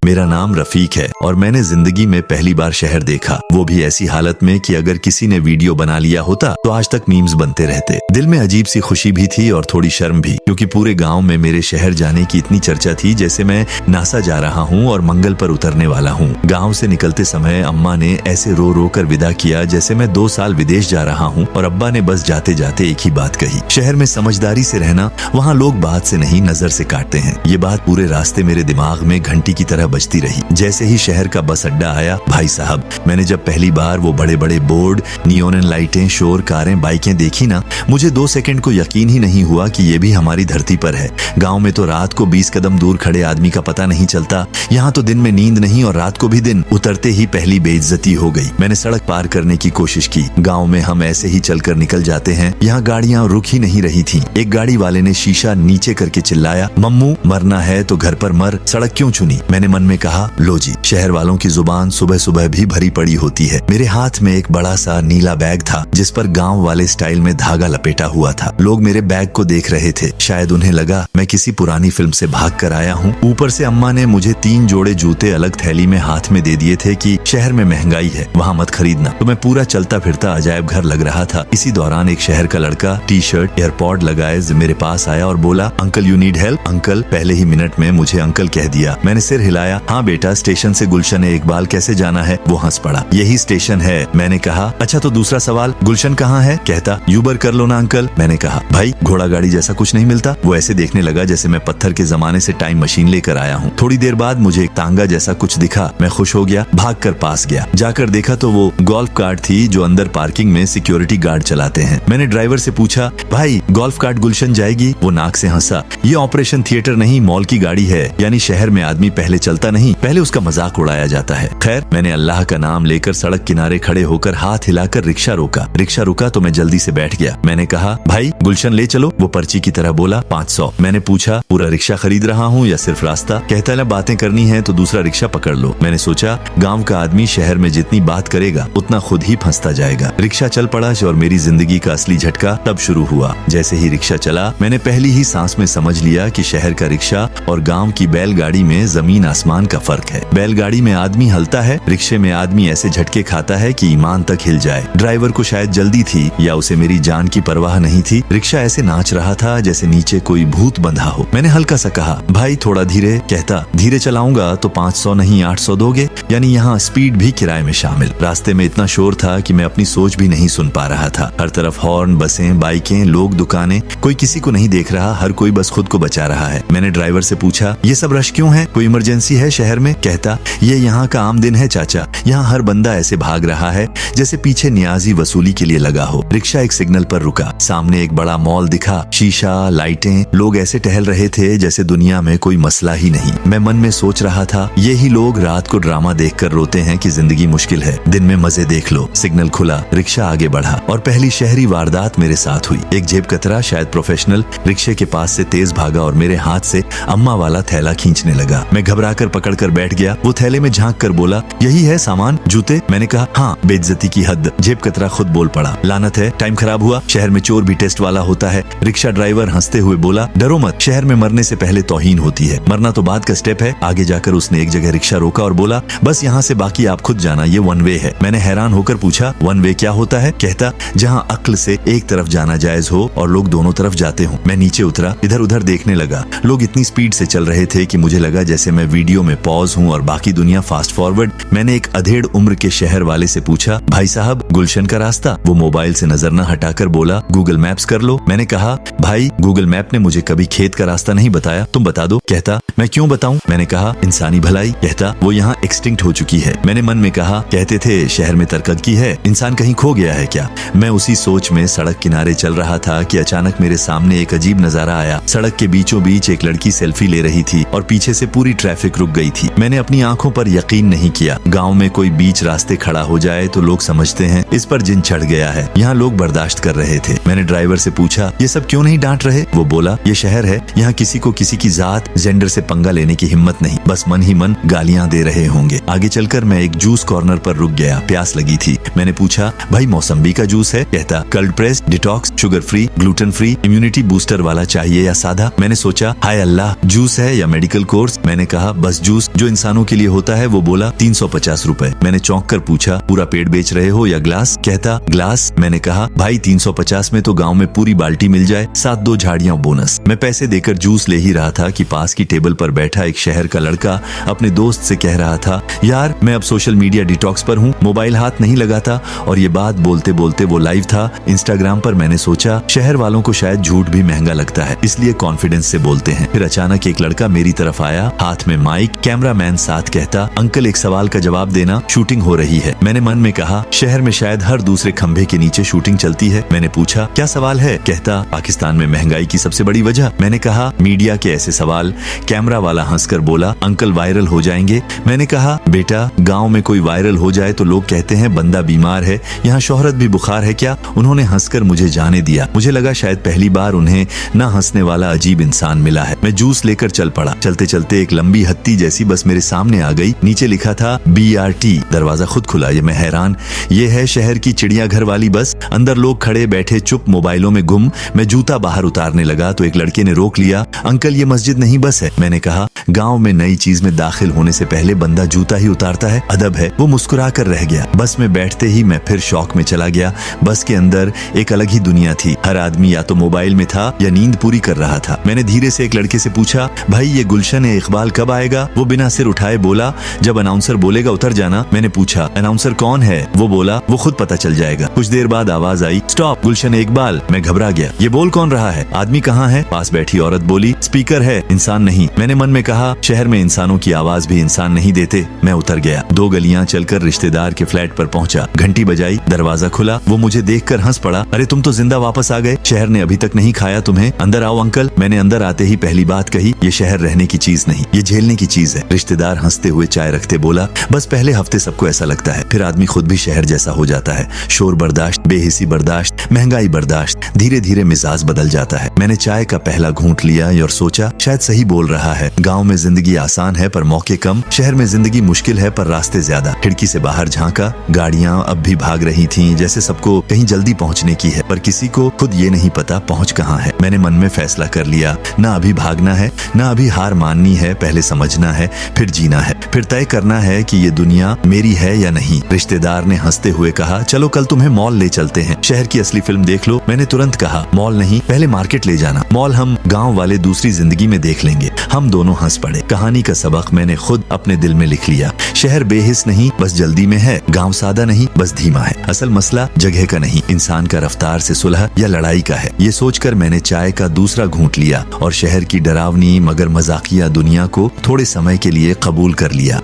मेरा नाम रफीक है और मैंने जिंदगी में पहली बार शहर देखा, वो भी ऐसी हालत में कि अगर किसी ने वीडियो बना लिया होता तो आज तक मीम्स बनते रहते। दिल में अजीब सी खुशी भी थी और थोड़ी शर्म भी, क्योंकि पूरे गांव में मेरे शहर जाने की इतनी चर्चा थी जैसे मैं नासा जा रहा हूँ और मंगल पर उतरने वाला हूँ। गाँव से निकलते समय अम्मा ने ऐसे रो रो कर विदा किया जैसे मैं 2 साल विदेश जा रहा हूँ, और अब्बा ने बस जाते जाते एक ही बात कही, शहर में समझदारी से रहना, वहाँ लोग बात से नहीं नजर से काटते हैं। ये बात पूरे रास्ते मेरे दिमाग में घंटी की तरह बजती रही। जैसे ही शहर का बस अड्डा आया, भाई साहब, मैंने जब पहली बार वो बड़े बड़े बोर्ड, नियोन लाइटें, शोर, कारें, बाइकें देखी ना, मुझे 2 सेकंड को यकीन ही नहीं हुआ कि ये भी हमारी धरती पर है। गांव में तो रात को 20 कदम दूर खड़े आदमी का पता नहीं चलता, यहाँ तो दिन में नींद नहीं और रात को भी दिन। उतरते ही पहली बेइज्जती हो गई। मैंने सड़क पार करने की कोशिश की। गाँव में हम ऐसे ही चलकर निकल जाते हैं, यहाँ गाड़ियाँ रुक ही नहीं रही थी। एक गाड़ी वाले ने शीशा नीचे करके चिल्लाया, मम्मू मरना है तो घर पर मर, सड़क क्यों चुनी। मैंने मन में कहा, लो जी, शहर वालों की जुबान सुबह सुबह भी भरी पड़ी होती है। मेरे हाथ में एक बड़ा सा नीला बैग था जिस पर गांव वाले स्टाइल में धागा लपेटा हुआ था। लोग मेरे बैग को देख रहे थे, शायद उन्हें लगा मैं किसी पुरानी फिल्म से भाग कर आया हूँ। ऊपर से अम्मा ने मुझे 3 जोड़े जूते अलग थैली में हाथ में दे दिए थे कि शहर में महंगाई है, वहाँ मत खरीदना। तो मैं पूरा चलता फिरता अजायब घर लग रहा था। इसी दौरान एक शहर का लड़का टी-शर्ट, एयरपॉड लगाए मेरे पास आया और बोला, uncle you need help. Uncle, पहले ही मिनट में मुझे अंकल कह दिया। मैंने सिर हिलाया, हाँ बेटा, स्टेशन से गुलशन इकबाल कैसे जाना है। वो हंस पड़ा, यही स्टेशन है। मैंने कहा, अच्छा तो दूसरा सवाल, गुलशन कहाँ है। कहता, यूबर कर लो ना अंकल। मैंने कहा, भाई घोड़ा गाड़ी जैसा कुछ नहीं मिलता। वो ऐसे देखने लगा जैसे मैं पत्थर के जमाने से टाइम मशीन लेकर आया हूँ। थोड़ी देर बाद मुझे एक तांगा जैसा कुछ दिखा। मैं खुश हो गया, भाग कर पास गया। जाकर देखा तो वो गोल्फ कार्ट थी जो अंदर पार्किंग में सिक्योरिटी गार्ड चलाते हैं। मैंने ड्राइवर से पूछा, भाई गोल्फ कार्ट गुलशन जाएगी। वो नाक से हंसा, ये ऑपरेशन थिएटर नहीं, मॉल की गाड़ी है। यानी शहर में आदमी पहले चलता नहीं, पहले उसका मजाक उड़ाया जाता है। खैर, मैंने अल्लाह का नाम लेकर सड़क किनारे खड़े होकर हाथ हिलाकर रिक्शा रोका। रिक्शा रुका तो मैं जल्दी से बैठ गया। मैंने कहा, भाई गुलशन ले चलो। वो पर्ची की तरह बोला, 500। मैंने पूछा, पूरा रिक्शा खरीद रहा हूँ या सिर्फ रास्ता। कहता है, बातें करनी है तो दूसरा रिक्शा पकड़ लो। मैंने सोचा, गाँव का आदमी शहर में जितनी बात करेगा उतना खुद ही फंसता जाएगा। रिक्शा चल पड़ा और मेरी जिंदगी का असली झटका तब शुरू हुआ। जैसे ही रिक्शा चला, मैंने पहली ही सांस में समझ लिया कि शहर का रिक्शा और गाँव की बैलगाड़ी में जमीन आसमान का फर्क है। बैलगाड़ी में आदमी हलता है, रिक्शे में आदमी ऐसे झटके खाता है कि ईमान तक हिल जाए। ड्राइवर को शायद जल्दी थी या उसे मेरी जान की परवाह नहीं थी। रिक्शा ऐसे नाच रहा था जैसे नीचे कोई भूत बंधा हो। मैंने हल्का सा कहा, भाई थोड़ा धीरे। कहता, धीरे चलाऊंगा तो 500 नहीं 800 दोगे। यानी यहाँ स्पीड भी किराए में शामिल। रास्ते में इतना शोर था कि मैं अपनी सोच भी नहीं सुन पा रहा था। हर तरफ हॉर्न, बसें, बाइकें, लोग, दुकानें, कोई किसी को नहीं देख रहा, हर कोई बस खुद को बचा रहा है। मैंने ड्राइवर से पूछा, ये सब रश क्यों है, कोई इमरजेंसी है शहर में। कहता, ये यहाँ का आम दिन है चाचा, यहाँ हर बंदा ऐसे भाग रहा है जैसे पीछे न्याजी वसूली के लिए लगा हो। रिक्शा एक सिग्नल पर रुका। सामने एक बड़ा मॉल दिखा, शीशा, लाइटें, लोग ऐसे टहल रहे थे जैसे दुनिया में कोई मसला ही नहीं। मैं मन में सोच रहा था, यही लोग रात को ड्रामा देखकर रोते हैं कि जिंदगी मुश्किल है, दिन में मजे देख लो। सिग्नल खुला, रिक्शा आगे बढ़ा और पहली शहरी वारदात मेरे साथ हुई। एक जेब कतरा, शायद प्रोफेशनल, रिक्शे के पास से तेज भागा और मेरे हाथ से अम्मा वाला थैला खींचने लगा। मैं घबराकर पकड़कर बैठ गया। वो थैले में झांक कर बोला, यही है सामान, जूते। मैंने कहा, हाँ। बेइज्जती की हद। जेब कतरा खुद बोल पड़ा, लानत है, टाइम खराब हुआ, शहर में चोर भी टेस्ट वाला होता है। रिक्शा ड्राइवर हंसते हुए बोला, डरो मत, शहर में मरने से पहले तौहीन होती है, मरना तो बाद का स्टेप है। आगे जाकर उसने एक जगह रिक्शा रोका और बोला, बस यहाँ से बाकी आप खुद जाना, ये 1 वे है। मैंने हैरान होकर पूछा, 1 वे क्या होता है। कहता, जहाँ अक्ल से एक तरफ जाना जायज हो और लोग दोनों तरफ जाते हो। मैं नीचे उतरा, इधर उधर देखने लगा। लोग इतनी स्पीड से चल रहे थे कि मुझे लगा जैसे मैं वीडियो में पॉज हूँ और बाकी दुनिया फास्ट फॉरवर्ड। मैंने एक अधेड़ उम्र के शहर वाले से पूछा, भाई साहब गुलशन का रास्ता। वो मोबाइल से नजर न हटाकर बोला, गूगल मैप्स कर लो। मैंने कहा, भाई गूगल मैप ने मुझे कभी खेत का रास्ता नहीं बताया, तुम बता दो। कहता, मैं क्यों बताऊं। मैंने कहा, इंसानी भलाई। कहता, वो यहाँ एक्सटिंक्ट हो चुकी है। मैंने मन में कहा, कहते थे शहर में तरक्की है, इंसान कहीं खो गया है क्या। मैं उसी सोच में सड़क किनारे चल रहा था कि अचानक मेरे सामने एक अजीब नजारा आया। सड़क के बीचों बीच एक लड़की सेल्फी ले रही थी और पीछे से पूरी ट्रैफिक रुक गई थी। मैंने अपनी आंखों पर यकीन नहीं किया। गाँव में कोई बीच रास्ते खड़ा हो जाए तो लोग समझते हैं इस पर जिन चढ़ गया है। यहाँ लोग बर्दाश्त कर रहे थे। मैंने ड्राइवर से पूछा, ये सब क्यों नहीं डांट रहे। वो बोला, ये शहर है, यहाँ किसी को किसी की जात, जेंडर से पंगा लेने की हिम्मत नहीं, बस मन ही मन गालियां दे रहे होंगे। आगे चलकर मैं एक जूस कॉर्नर पर रुक गया, प्यास लगी थी। मैंने पूछा, भाई मौसम्बी का जूस है। कहता, cold pressed, detox, sugar free, gluten free, immunity booster वाला चाहिए या सादा। मैंने सोचा, हाय अल्लाह, जूस है या मेडिकल कोर्स। मैंने कहा, बस जूस जो इंसानों के लिए होता है वो बोला 350 रुपए। मैंने चौंक कर पूछा पूरा पेड़ बेच रहे हो या ग्लास? कहता ग्लास। मैंने कहा भाई 350 में तो गांव में पूरी बाल्टी मिल जाए, साथ 2 झाड़ियां बोनस। मैं पैसे देकर जूस ले ही रहा था कि पास की टेबल पर बैठा एक शहर का लड़का अपने दोस्त से कह रहा था यार मैं अब सोशल मीडिया डिटॉक्स पर हूँ, मोबाइल हाथ नहीं लगाता। और ये बात बोलते बोलते वो लाइव था इंस्टाग्राम पर। मैंने सोचा शहर वालों को शायद झूठ भी महंगा लगता है, इसलिए कॉन्फिडेंस से बोलते हैं। फिर अचानक एक लड़का मेरी तरफ आया, हाथ में माइक, कैमरामैन साथ। कहता अंकल एक सवाल का जवाब देना, शूटिंग हो रही है। मैंने मन में कहा शहर में शायद हर दूसरे खंभे के नीचे शूटिंग चलती है। मैंने पूछा क्या सवाल है? कहता पाकिस्तान में महंगाई की सबसे बड़ी वजह। मैंने कहा मीडिया के ऐसे सवाल। कैमरा वाला हंसकर बोला अंकल वायरल हो जाएंगे। मैंने कहा बेटा गांव में कोई वायरल हो जाए तो लोग कहते हैं बंदा बीमार है, यहाँ शोहरत भी बुखार है क्या? उन्होंने हंसकर मुझे जाने दिया। मुझे लगा शायद पहली बार उन्हें ना हंसने वाला अजीब इंसान मिला है। मैं जूस लेकर चल पड़ा। चलते चलते एक लंबी हत्ती जैसी बस मेरे सामने आ गई। नीचे लिखा था BRT। दरवाजा खुद खुला। ये मैं हैरान, ये है शहर की चिड़ियाघर वाली बस। अंदर लोग खड़े बैठे चुप, मोबाइलों में गुम। मैं जूता बाहर उतारने लगा तो एक लड़के ने रोक लिया। अंकल ये मस्जिद नहीं बस है। मैंने कहा गांव में नई चीज में दाखिल होने से पहले बंदा जूता ही उतारता है, अदब है। वो मुस्कुरा कर रह गया। बस में बैठते ही मैं फिर शौक में चला गया। बस के अंदर एक अलग ही दुनिया थी। हर आदमी या तो मोबाइल में था या नींद पूरी कर रहा था। मैंने धीरे से एक लड़के से पूछा भाई ये गुलशन ए इकबाल कब आएगा? वो बिना सिर उठाए बोला जब अनाउंसर बोलेगा उतर जाना। मैंने पूछा अनाउंसर कौन है? वो बोला वो खुद पता चल जाएगा। कुछ देर बाद आवाज आई स्टॉप गुलशन ए इकबाल। मैं घबरा गया, ये बोल कौन रहा है? आदमी कहाँ है? पास बैठी औरत बोली स्पीकर है, इंसान नहीं। मैंने मन में कहा शहर में इंसानों की आवाज भी इंसान नहीं देते। मैं उतर गया। 2 गलियां चलकर रिश्तेदार के फ्लैट पर पहुंचा। घंटी बजाई, दरवाजा खुला। वो मुझे देखकर हंस पड़ा। अरे तुम तो जिंदा वापस आ गए, शहर ने अभी तक नहीं खाया तुम्हें, अंदर आओ अंकल। मैंने अंदर आते ही पहली बात कही ये शहर रहने की चीज नहीं, ये झेलने की चीज है। रिश्तेदार हंसते हुए चाय रखते बोला बस पहले हफ्ते सबको ऐसा लगता है, फिर आदमी खुद भी शहर जैसा हो जाता है। शोर बर्दाश्त, बेहिसी बर्दाश्त, महंगाई बर्दाश्त, धीरे धीरे मिजाज बदल जाता है। मैंने चाय का पहला घूंट लिया और सोचा शायद सही बोल रहा है। गाँव में जिंदगी आसान है पर मौके कम, शहर में जिंदगी मुश्किल है पर रास्ते ज्यादा। खिड़की से बाहर झांका, गाड़ियां अब भी भाग रही थीं, जैसे सबको कहीं जल्दी पहुंचने की है, पर किसी को खुद ये नहीं पता पहुंच कहां है। मैंने मन में फैसला कर लिया, ना अभी भागना है, ना अभी हार माननी है। पहले समझना है, फिर जीना है, फिर तय करना है कि ये दुनिया मेरी है या नहीं। रिश्तेदार ने हंसते हुए कहा चलो कल तुम्हें मॉल ले चलते हैं, शहर की असली फिल्म देख लो। मैंने तुरंत कहा मॉल नहीं, पहले मार्केट ले जाना, मॉल हम गाँव वाले दूसरी जिंदगी में देख लेंगे। हम दोनों हंस पड़े। कहानी का सबक मैंने खुद अपने दिल में लिख लिया। शहर बेहिस नहीं बस जल्दी में है, गांव सादा नहीं बस धीमा है। असल मसला जगह का नहीं, इंसान का रफ्तार से सुलह या लड़ाई का है। ये सोचकर मैंने चाय का दूसरा घूंट लिया और शहर की डरावनी मगर मजाकिया दुनिया को थोड़े समय के लिए कबूल कर लिया।